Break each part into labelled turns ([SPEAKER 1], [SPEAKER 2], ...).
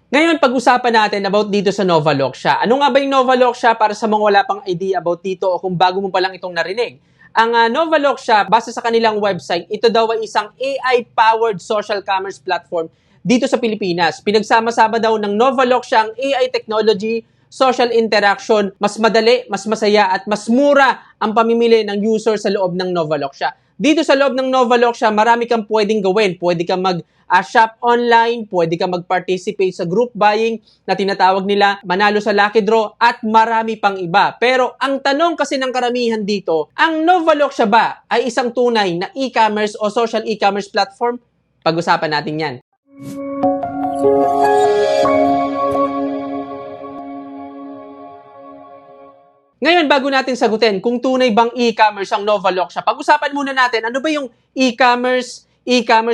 [SPEAKER 1] Ngayon, pag-usapan natin about dito sa Novaloxia. Ano nga ba yung Novaloxia para sa mga wala pang idea about dito o kung bago mo pa lang itong narinig? Ang Novaloxia, base sa kanilang website, ito daw ay isang AI-powered social commerce platform dito sa Pilipinas. Pinagsama-sama daw ng Novaloxia ang AI technology, social interaction, mas madali, mas masaya at mas mura ang pamimili ng user sa loob ng Novaloxia. Dito sa loob ng Novaloxia, marami kang pwedeng gawin. Pwede kang mag-shop online, pwede kang mag-participate sa group buying na tinatawag nila, manalo sa lucky draw, at marami pang iba. Pero ang tanong kasi ng karamihan dito, ang Novaloxia ba ay isang tunay na e-commerce o social e-commerce platform? Pag-usapan natin yan. Ngayon, bago natin sagutin kung tunay bang e-commerce ang Novaloxia, pag-usapan muna natin ano ba yung e-commerce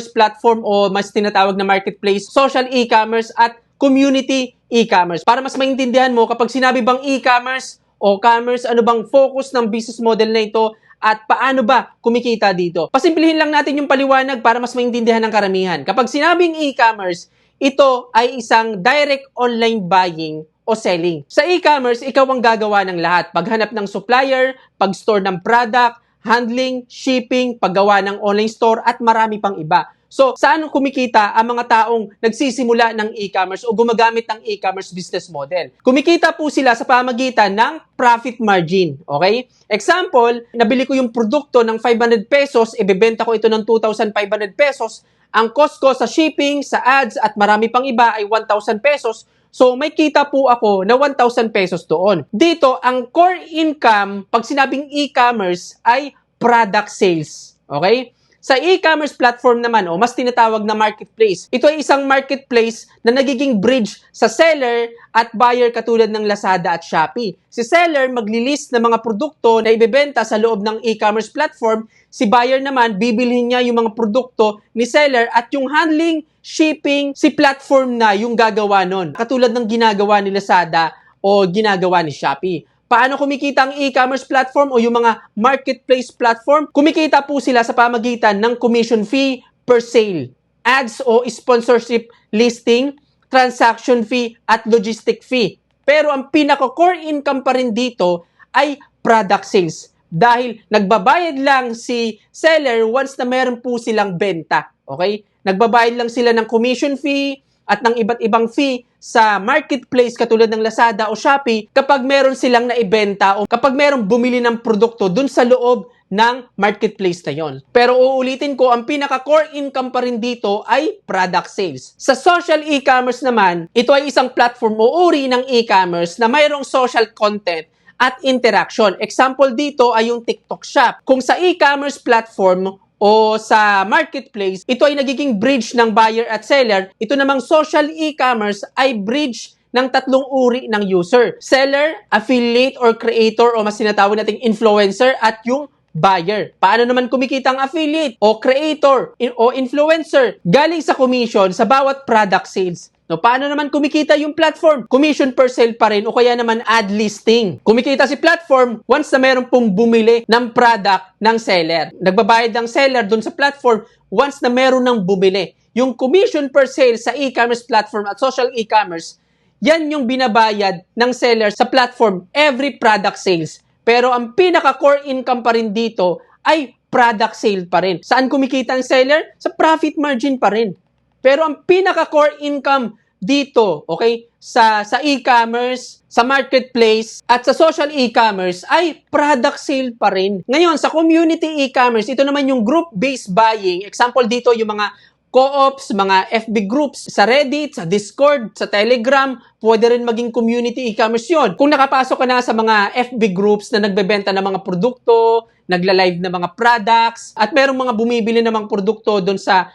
[SPEAKER 1] platform o mas tinatawag na marketplace, social e-commerce at community e-commerce. Para mas maintindihan mo kapag sinabi bang e-commerce o commerce, ano bang focus ng business model na ito at paano ba kumikita dito. Pasimplihin lang natin yung paliwanag para mas maintindihan ng karamihan. Kapag sinabing e-commerce, ito ay isang direct online buying o selling. Sa e-commerce, ikaw ang gagawa ng lahat. Paghanap ng supplier, pag-store ng product, handling, shipping, paggawa ng online store, at marami pang iba. So, saan kumikita ang mga taong nagsisimula ng e-commerce o gumagamit ng e-commerce business model? Kumikita po sila sa pamagitan ng profit margin. Okay? Example, nabili ko yung produkto ng 500 pesos, ibebenta ko ito ng 2,500 pesos. Ang cost ko sa shipping, sa ads, at marami pang iba ay 1,000 pesos. So, may kita po ako na 1,000 pesos doon. Dito, ang core income, pag sinabing e-commerce, ay product sales. Okay? Sa e-commerce platform naman, o mas tinatawag na marketplace, ito ay isang marketplace na nagiging bridge sa seller at buyer katulad ng Lazada at Shopee. Si seller maglilist ng mga produkto na ibebenta sa loob ng e-commerce platform. Si buyer naman, bibilhin niya yung mga produkto ni seller at yung handling, shipping, si platform na yung gagawa nun. Katulad ng ginagawa ni Lazada o ginagawa ni Shopee. Paano kumikita ang e-commerce platform o yung mga marketplace platform? Kumikita po sila sa pamagitan ng commission fee per sale, ads o sponsorship listing, transaction fee at logistic fee. Pero ang pinaka-core income pa rin dito ay product sales. Dahil nagbabayad lang si seller once na meron po silang benta. Okay? Nagbabayad lang sila ng commission fee at ng iba't ibang fee sa marketplace katulad ng Lazada o Shopee kapag meron silang naibenta o kapag meron bumili ng produkto dun sa loob ng marketplace na yon. Pero uulitin ko, ang pinaka-core income pa rin dito ay product sales. Sa social e-commerce naman, ito ay isang platform o uri ng e-commerce na mayroong social content at interaction. Example dito ay yung TikTok Shop. Kung sa e-commerce platform o sa marketplace, ito ay nagiging bridge ng buyer at seller. Ito namang social e-commerce ay bridge ng tatlong uri ng user. Seller, affiliate or creator o mas sinatawag nating influencer at yung buyer. Paano naman kumikita ang affiliate o creator o influencer? Galing sa commission sa bawat product sales. No, paano naman kumikita yung platform? Commission per sale pa rin o kaya naman ad listing. Kumikita si platform once na meron pong bumili ng product ng seller. Nagbabayad ng seller dun sa platform once na meron ng bumili. Yung commission per sale sa e-commerce platform at social e-commerce, yan yung binabayad ng seller sa platform every product sales. Pero ang pinaka-core income pa rin dito ay product sale pa rin. Saan kumikita ang seller? Sa profit margin pa rin. Pero ang pinaka-core income dito, okay, sa e-commerce, sa marketplace, at sa social e-commerce ay product sale pa rin. Ngayon, sa community e-commerce, ito naman yung group-based buying. Example dito, yung mga co-ops, mga FB groups, sa Reddit, sa Discord, sa Telegram, pwede rin maging community e-commerce yun. Kung nakapasok ka na sa mga FB groups na nagbebenta ng mga produkto, nagla-live na mga products, at merong mga bumibili ng mga produkto doon sa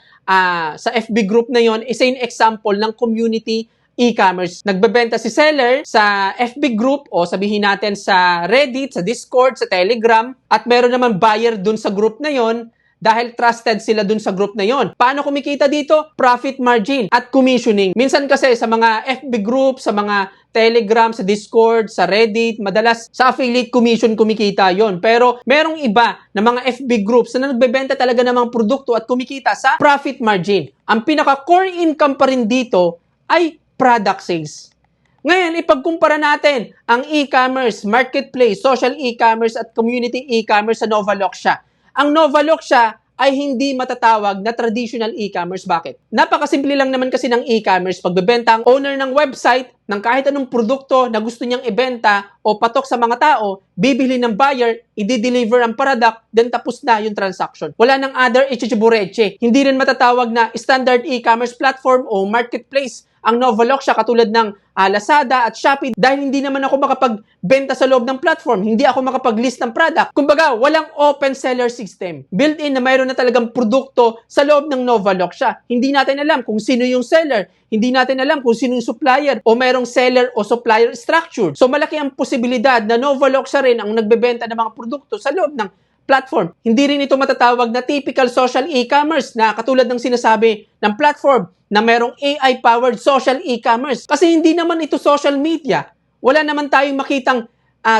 [SPEAKER 1] FB group na yon, isa yung example ng community e-commerce. Nagbebenta si seller sa FB group o sabihin natin sa Reddit, sa Discord, sa Telegram, at meron naman buyer dun sa group na yon dahil trusted sila dun sa group na yon. Paano kumikita dito? Profit margin at commissioning. Minsan kasi sa mga FB group, sa mga Telegram, sa Discord, sa Reddit, madalas sa affiliate commission kumikita yon. Pero merong iba na mga FB groups na nagbebenta talaga ng mga produkto at kumikita sa profit margin. Ang pinaka-core income pa rin dito ay product sales. Ngayon, ipagkumpara natin ang e-commerce, marketplace, social e-commerce at community e-commerce sa Novaloxia. Ang Novaloxia ay hindi matatawag na traditional e-commerce. Bakit? Napakasimple lang naman kasi ng e-commerce. Pagbebenta ang owner ng website ng kahit anong produkto na gusto niyang ibenta o patok sa mga tao, bibili ng buyer, i-deliver ang product, then tapos na yung transaction. Wala nang other ichichibureche. Hindi rin matatawag na standard e-commerce platform o marketplace ang Novaloxia katulad ng Lazada at Shopee dahil hindi naman ako makapagbenta sa loob ng platform, hindi ako makapag-list ng product. Kumbaga, walang open seller system. Built-in na mayroon na talagang produkto sa loob ng Novaloxia. Hindi natin alam kung sino yung seller, hindi natin alam kung sino yung supplier o mayroong seller o supplier structure. So malaki ang posibilidad na Novaloxia rin ang nagbebenta ng mga produkto sa loob ng platform. Hindi rin ito matatawag na typical social e-commerce na katulad ng sinasabi ng platform na merong AI-powered social e-commerce. Kasi hindi naman ito social media. Wala naman tayong makitang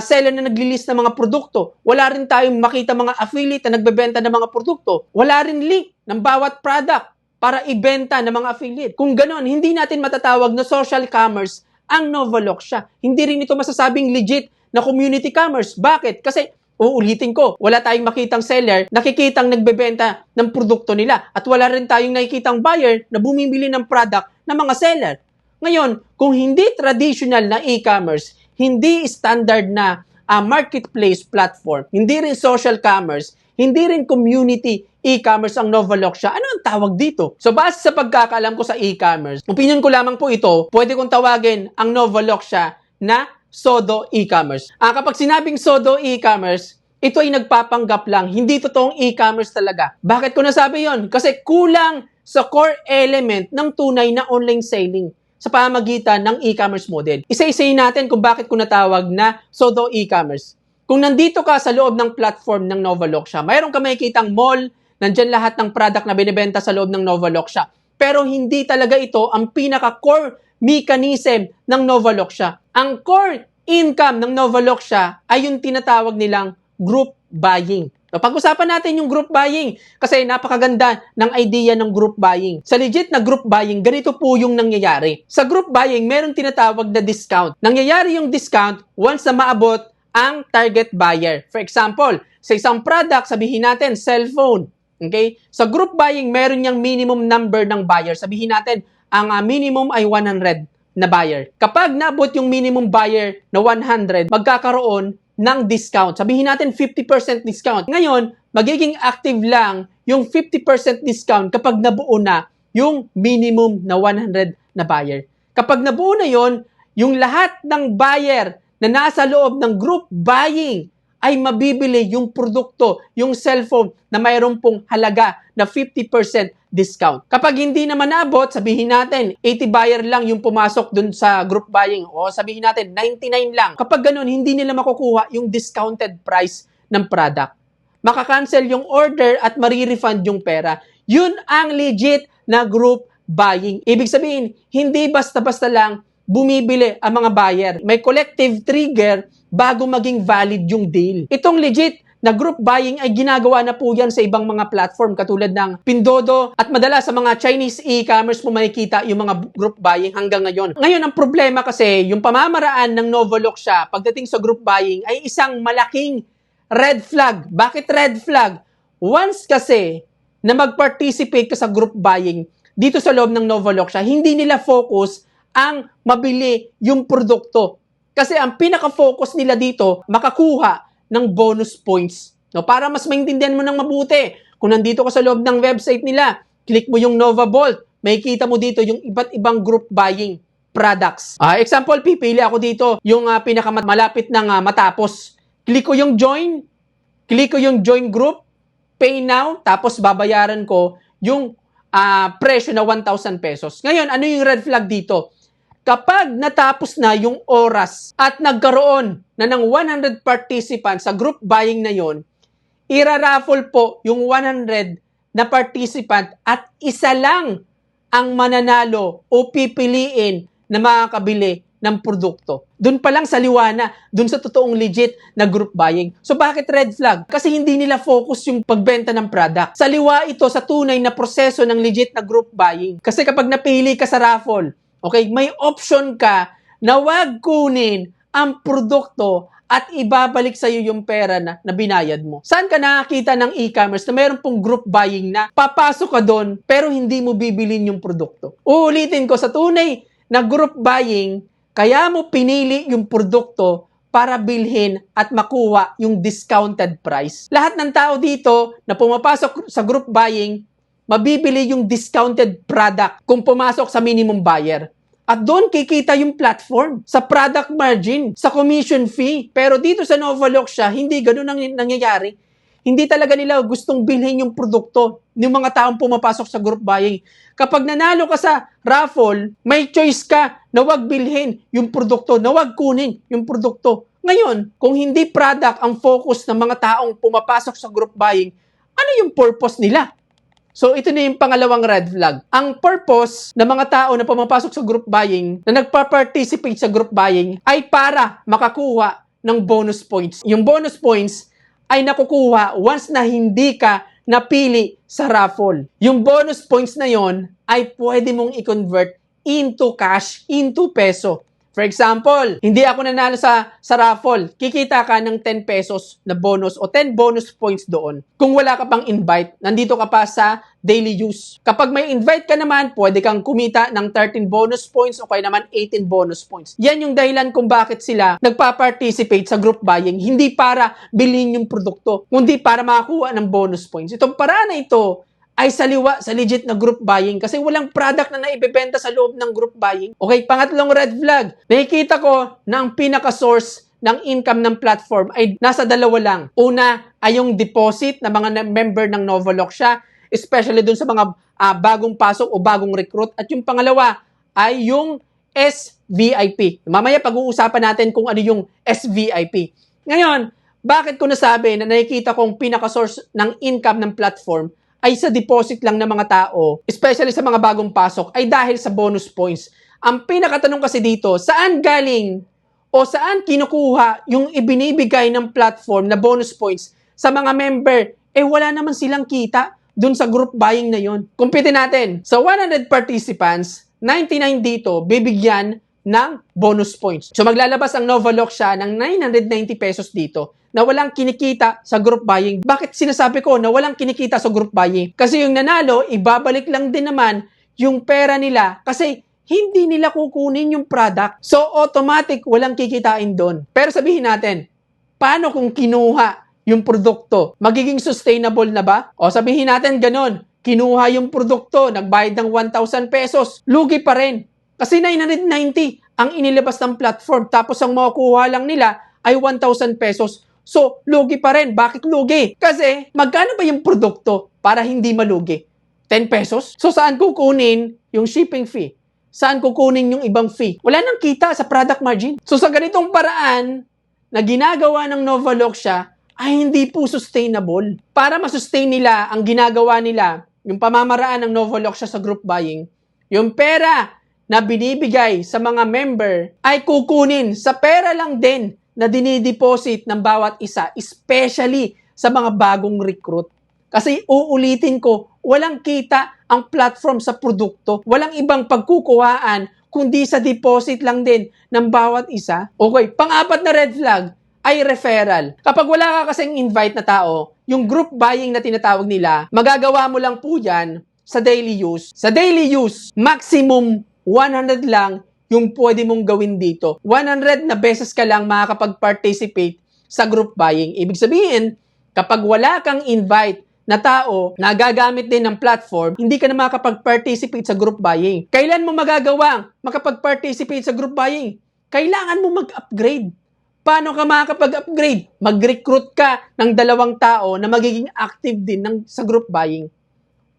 [SPEAKER 1] seller na nag-list ng mga produkto. Wala rin tayong makita mga affiliate na nagbebenta ng mga produkto. Wala rin link ng bawat product para ibenta ng mga affiliate. Kung ganon, hindi natin matatawag na social commerce ang Novaloxia. Hindi rin ito masasabing legit na community commerce. Bakit? Kasi uulitin ko, wala tayong makitang seller, nakikitang nagbebenta ng produkto nila. At wala rin tayong nakikitang buyer na bumibili ng product ng mga seller. Ngayon, kung hindi traditional na e-commerce, hindi standard na marketplace platform, hindi rin social commerce, hindi rin community e-commerce ang Novaloxia, ano ang tawag dito? So base sa pagkakaalam ko sa e-commerce, opinion ko lamang po ito, pwede kong tawagin ang Novaloxia na pseudo e-commerce. Kapag sinabing pseudo e-commerce, ito ay nagpapanggap lang. Hindi totoong e-commerce talaga. Bakit ko nasabi yon? Kasi kulang sa core element ng tunay na online selling sa pamamagitan ng e-commerce model. Isa-isayin natin kung bakit ko natawag na pseudo e-commerce. Kung nandito ka sa loob ng platform ng Novaloxia, mayroon ka makikitang mall, nandyan lahat ng product na binibenta sa loob ng Novaloxia. Pero hindi talaga ito ang pinaka-core mechanism ng Novaloxia. Ang core income ng Novaloxia ay yung tinatawag nilang group buying. So, pag-usapan natin yung group buying kasi napakaganda ng idea ng group buying. Sa legit na group buying, ganito po yung nangyayari. Sa group buying, meron tinatawag na discount. Nangyayari yung discount once na maabot ang target buyer. For example, sa isang product, sabihin natin, cellphone. Okay? Sa group buying, meron yung minimum number ng buyer. Sabihin natin, ang minimum ay 100 na buyer. Kapag nabot yung minimum buyer na 100, magkakaroon ng discount. Sabihin natin 50% discount. Ngayon, magiging active lang yung 50% discount kapag nabuo na yung minimum na 100 na buyer. Kapag nabuo na yon, yung lahat ng buyer na nasa loob ng group buying ay mabibili yung produkto, yung cellphone na mayroon pong halaga na 50% discount. Kapag hindi naman nabot, sabihin natin 80 buyer lang yung pumasok dun sa group buying o sabihin natin 99 lang. Kapag ganun, hindi nila makukuha yung discounted price ng product. Makakancel yung order at marirefund yung pera. Yun ang legit na group buying. Ibig sabihin, hindi basta-basta lang bumibili ang mga buyer. May collective trigger bago maging valid yung deal. Itong legit na group buying ay ginagawa na po yan sa ibang mga platform katulad ng Pindodo at madalas sa mga Chinese e-commerce mo makikita yung mga group buying hanggang ngayon. Ngayon, ang problema kasi, yung pamamaraan ng Novaloxia pagdating sa group buying ay isang malaking red flag. Bakit red flag? Once kasi na mag-participate ka sa group buying dito sa loob ng Novaloxia, hindi nila focus ang mabili yung produkto. Kasi ang pinaka-focus nila dito, makakuha ng bonus points. No, para mas maintindihan mo ng mabuti, kung nandito ka sa loob ng website nila, click mo yung NovaVault, makikita mo dito yung iba't ibang group buying products. Example, pipili ako dito yung pinakamalapit ng matapos. Click ko yung join, click ko yung join group, pay now, tapos babayaran ko yung presyo na 1,000 pesos. Ngayon, ano yung red flag dito? Kapag natapos na yung oras at nagkaroon na ng 100 participants sa group buying na yon, iraraffle po yung 100 na participant at isa lang ang mananalo o pipiliin na makakabili ng produkto. Doon pa lang sa liwana, doon sa totoong legit na group buying. So bakit red flag? Kasi hindi nila focus yung pagbenta ng product. Sa liwa ito sa tunay na proseso ng legit na group buying. Kasi kapag napili ka sa raffle, Okay? May option ka na wag kunin ang produkto at ibabalik sa iyo yung pera na binayad mo. Saan ka nakakita ng e-commerce na meron pong group buying na papasok ka doon pero hindi mo bibilin yung produkto? Uulitin ko, sa tunay na group buying, kaya mo pinili yung produkto para bilhin at makuha yung discounted price. Lahat ng tao dito na pumapasok sa group buying, mabibili yung discounted product kung pumasok sa minimum buyer. At doon kikita yung platform, sa product margin, sa commission fee. Pero dito sa Novaloxia, hindi ganun ang nangyayari. Hindi talaga nila gustong bilhin yung produkto ng mga taong pumapasok sa group buying. Kapag nanalo ka sa raffle, may choice ka na wag bilhin yung produkto, na wag kunin yung produkto. Ngayon, kung hindi product ang focus ng mga taong pumapasok sa group buying, ano yung purpose nila? So, ito na yung pangalawang red flag. Ang purpose ng mga tao na pumapasok sa group buying, na nagpa-participate sa group buying, ay para makakuha ng bonus points. Yung bonus points ay nakukuha once na hindi ka napili sa raffle. Yung bonus points na yon ay pwede mong i-convert into cash, into peso. For example, hindi ako nanalo sa raffle, kikita ka ng 10 pesos na bonus o 10 bonus points doon. Kung wala ka pang invite, nandito ka pa sa daily use. Kapag may invite ka naman, pwede kang kumita ng 13 bonus points o kaya naman 18 bonus points. Yan yung dahilan kung bakit sila nagpa-participate sa group buying, hindi para bilhin yung produkto, kundi para makakuha ng bonus points. Itong paraan na ito ay saliwa sa legit na group buying kasi walang product na naibebenta sa loob ng group buying. Okay, pangatlong red flag. Nakikita ko na ang pinaka-source ng income ng platform ay nasa dalawa lang. Una ay yung deposit ng mga member ng Novaloxia, especially dun sa mga bagong pasok o bagong recruit. At yung pangalawa ay yung SVIP. Mamaya pag-uusapan natin kung ano yung SVIP. Ngayon, bakit ko nasabi na nakikita kong pinaka-source ng income ng platform ay sa deposit lang ng mga tao, especially sa mga bagong pasok, ay dahil sa bonus points. Ang pinakatanong kasi dito, saan galing o saan kinukuha yung ibinibigay ng platform na bonus points sa mga member? Wala naman silang kita dun sa group buying na yon. Kumpitin natin. Sa 100 participants, 99 dito bibigyan ng bonus points. So maglalabas ang Novaloxia ng 990 pesos dito na walang kinikita sa group buying. Bakit sinasabi ko na walang kinikita sa group buying? Kasi yung nanalo, ibabalik lang din naman yung pera nila kasi hindi nila kukunin yung product. So automatic, walang kikitain doon. Pero sabihin natin, paano kung kinuha yung produkto? Magiging sustainable na ba? O sabihin natin ganun, kinuha yung produkto, nagbayad ng 1,000 pesos, lugi pa rin. Kasi 990 ang inilabas ng platform, tapos ang makukuha lang nila ay 1,000 pesos. So, lugi pa rin. Bakit lugi? Kasi, magkano ba yung produkto para hindi malugi? 10 pesos? So, saan kukunin yung shipping fee? Saan kukunin yung ibang fee? Wala nang kita sa product margin. So, sa ganitong paraan na ginagawa ng Novaloxia ay hindi po sustainable. Para masustain nila ang ginagawa nila, yung pamamaraan ng Novaloxia sa group buying, yung pera na binibigay sa mga member ay kukunin sa pera lang din na dinideposit ng bawat isa, especially sa mga bagong recruit. Kasi uulitin ko, walang kita ang platform sa produkto, walang ibang pagkukuhaan, kundi sa deposit lang din ng bawat isa. Okay, pang-apat na red flag ay referral. Kapag wala ka kasing invite na tao, yung group buying na tinatawag nila, magagawa mo lang po yan sa daily use. Sa daily use, maximum 100 lang yung pwede mong gawin dito. 100 na beses ka lang makakapag-participate sa group buying. Ibig sabihin, kapag wala kang invite na tao na gagamit din ng platform, hindi ka na makakapag-participate sa group buying. Kailan mo magagawang makapag-participate sa group buying? Kailangan mo mag-upgrade. Paano ka makakapag-upgrade? Mag-recruit ka ng 2 tao na magiging active din sa group buying.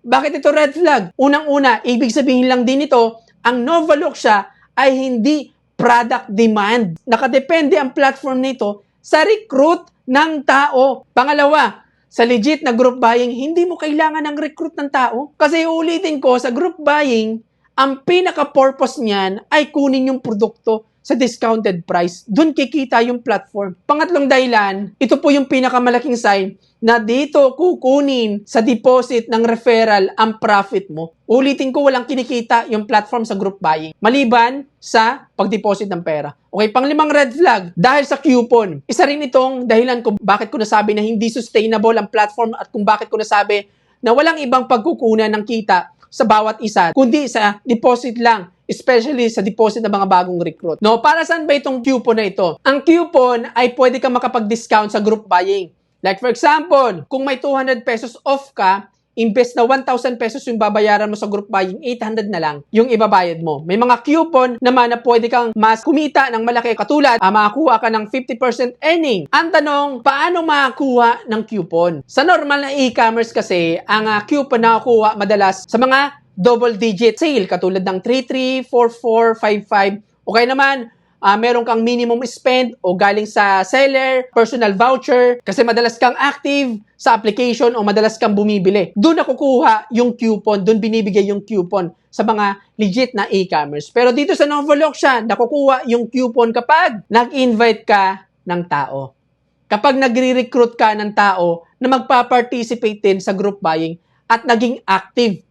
[SPEAKER 1] Bakit ito red flag? Unang-una, ibig sabihin lang din ito, ang Novaloxia ay hindi product demand. Nakadepende ang platform nito sa recruit ng tao. Pangalawa, sa legit na group buying, hindi mo kailangan ng recruit ng tao. Kasi ulitin ko, sa group buying, ang pinaka-purpose niyan ay kunin yung produkto. sa discounted price. Doon kikita yung platform. Pangatlong dahilan, ito po yung pinakamalaking sign na dito kukunin sa deposit ng referral ang profit mo. Ulitin ko, walang kinikita yung platform sa group buying. Maliban sa pag-deposit ng pera. Okay, panglimang red flag, dahil sa coupon. Isa rin itong dahilan kung bakit ko nasabi na hindi sustainable ang platform at kung bakit ko nasabi na walang ibang pagkukunan ng kita sa bawat isa, kundi sa deposit lang, especially sa deposit ng mga bagong recruit. No, para saan ba itong coupon na ito? Ang coupon ay pwede kang makapag-discount sa group buying. Like for example, kung may 200 pesos off ka, imbes na 1,000 pesos yung babayaran mo sa group buying, 800 na lang yung ibabayad mo. May mga coupon naman na pwede kang mas kumita ng malaki, katulad, makakuha ka ng 50% earning. Ang tanong, paano makakuha ng coupon? Sa normal na e-commerce kasi, ang coupon nakakuha madalas sa mga double digit sale, katulad ng 33, 44, 55. Okay naman, meron kang minimum spend o galing sa seller, personal voucher, kasi madalas kang active sa application o madalas kang bumibili. Doon nakukuha yung coupon, doon binibigay yung coupon sa mga legit na e-commerce. Pero dito sa Novaloxia, nakukuha yung coupon kapag nag-invite ka ng tao. Kapag nagre-recruit ka ng tao na magpa-participate din sa group buying at naging active,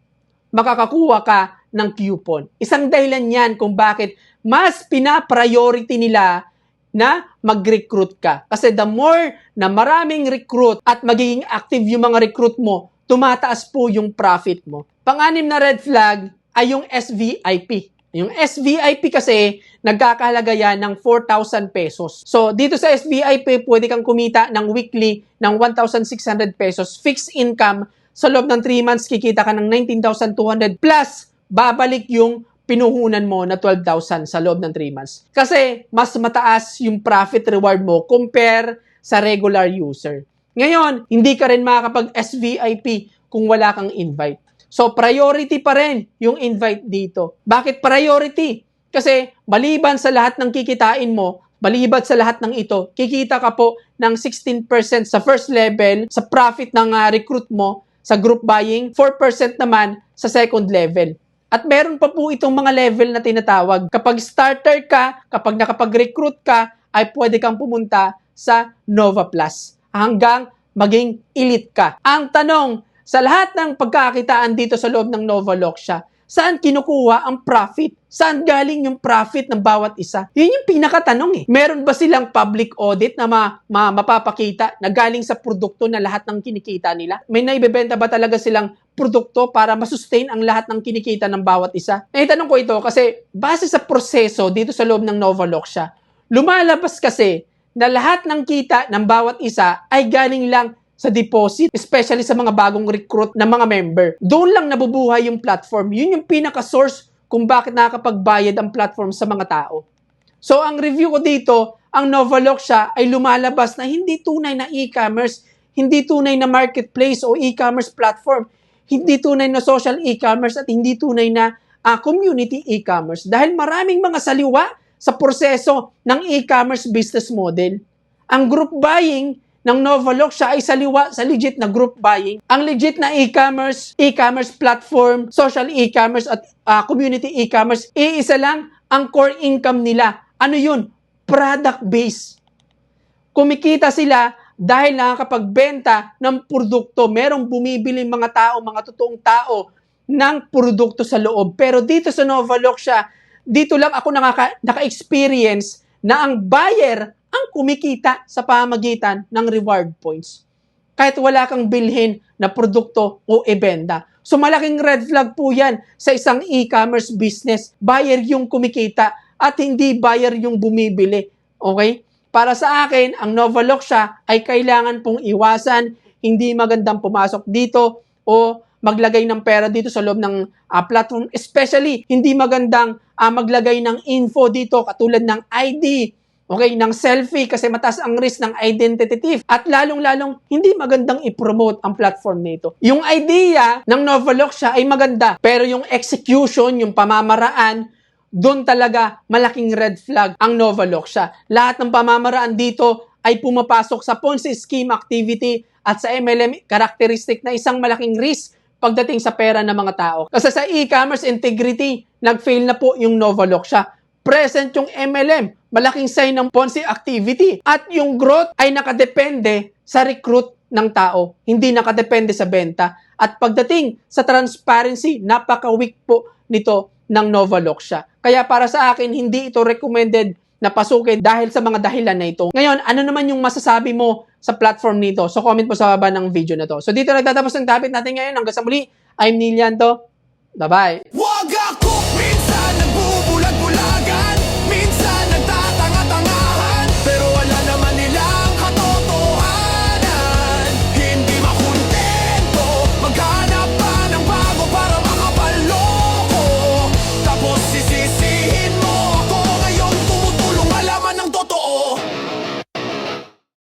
[SPEAKER 1] makakakuha ka ng coupon. Isang dahilan yan kung bakit mas pina-priority nila na mag-recruit ka. Kasi the more na maraming recruit at magiging active yung mga recruit mo, tumataas po yung profit mo. Pang-anim na red flag ay yung SVIP. Yung SVIP kasi, nagkakahalaga yan ng 4,000 pesos. So, dito sa SVIP, pwede kang kumita ng weekly ng 1,600 pesos fixed income. Sa loob ng 3 months, kikita ka ng 19,200 plus babalik yung pinuhunan mo na 12,000 sa loob ng 3 months. Kasi mas mataas yung profit reward mo compare sa regular user. Ngayon, hindi ka rin makakapag-SVIP kung wala kang invite. So, priority pa rin yung invite dito. Bakit priority? Kasi maliban sa lahat ng kikitain mo, maliban sa lahat ng ito, kikita ka po ng 16% sa first level sa profit ng recruit mo sa group buying, 4% naman sa second level. At meron pa po itong mga level na tinatawag. Kapag starter ka, kapag nakapag-recruit ka, ay pwede kang pumunta sa Nova Plus hanggang maging elite ka. Ang tanong, sa lahat ng pagkakitaan dito sa loob ng Novaloxia, saan kinukuha ang profit? Saan galing yung profit ng bawat isa? Yun yung pinakatanong eh. Meron ba silang public audit na mapapakita na galing sa produkto na lahat ng kinikita nila? May naibebenta ba talaga silang produkto para masustain ang lahat ng kinikita ng bawat isa? Naitanong ko ito kasi base sa proseso dito sa loob ng Novaloxia, lumalabas kasi na lahat ng kita ng bawat isa ay galing lang sa deposit, especially sa mga bagong recruit na mga member. Doon lang nabubuhay yung platform. Yun yung pinaka-source kung bakit nakakapagbayad ang platform sa mga tao. So, ang review ko dito, ang Novaloxia ay lumalabas na hindi tunay na e-commerce, hindi tunay na marketplace o e-commerce platform, hindi tunay na social e-commerce at hindi tunay na community e-commerce. Dahil maraming mga saliwa sa proseso ng e-commerce business model. Ang group buying ng Novaloxia ay saliwa sa legit na group buying. Ang legit na e-commerce platform, social e-commerce at community e-commerce, iisa lang ang core income nila. Ano yun? Product-based. Kumikita sila dahil nakakapagbenta ng produkto. Merong bumibili mga tao, mga totoong tao ng produkto sa loob. Pero dito sa Novaloxia, dito lang ako naka-experience na ang buyer ang kumikita sa pamagitan ng reward points. Kahit wala kang bilhin na produkto o ibenta. So malaking red flag po yan sa isang e-commerce business. Buyer yung kumikita at hindi buyer yung bumibili. Okay? Para sa akin, ang Novaloxia ay kailangan pong iwasan. Hindi magandang pumasok dito o maglagay ng pera dito sa loob ng platform. Especially, hindi magandang maglagay ng info dito katulad ng ID, okay, ng selfie kasi mataas ang risk ng identity thief. At lalong-lalong hindi magandang i-promote ang platform nito. Yung idea ng Novaloxia ay maganda, pero yung execution, yung pamamaraan, doon talaga malaking red flag ang Novaloxia. Lahat ng pamamaraan dito ay pumapasok sa Ponzi scheme activity at sa MLM characteristic na isang malaking risk pagdating sa pera ng mga tao. Kasi sa e-commerce integrity, nag-fail na po yung Novaloxia. present yung MLM. Malaking sign ng Ponzi activity. At yung growth ay nakadepende sa recruit ng tao. Hindi nakadepende sa benta. At pagdating sa transparency, napaka-weak po nito ng Novaloxia. Kaya para sa akin, hindi ito recommended na pasukin dahil sa mga dahilan na ito. Ngayon, ano naman yung masasabi mo sa platform nito? So, comment po sa baba ng video na to. So, dito nagtatapos ng topic natin ngayon. Hanggang sa muli, I'm Neil Yanto. Bye-bye.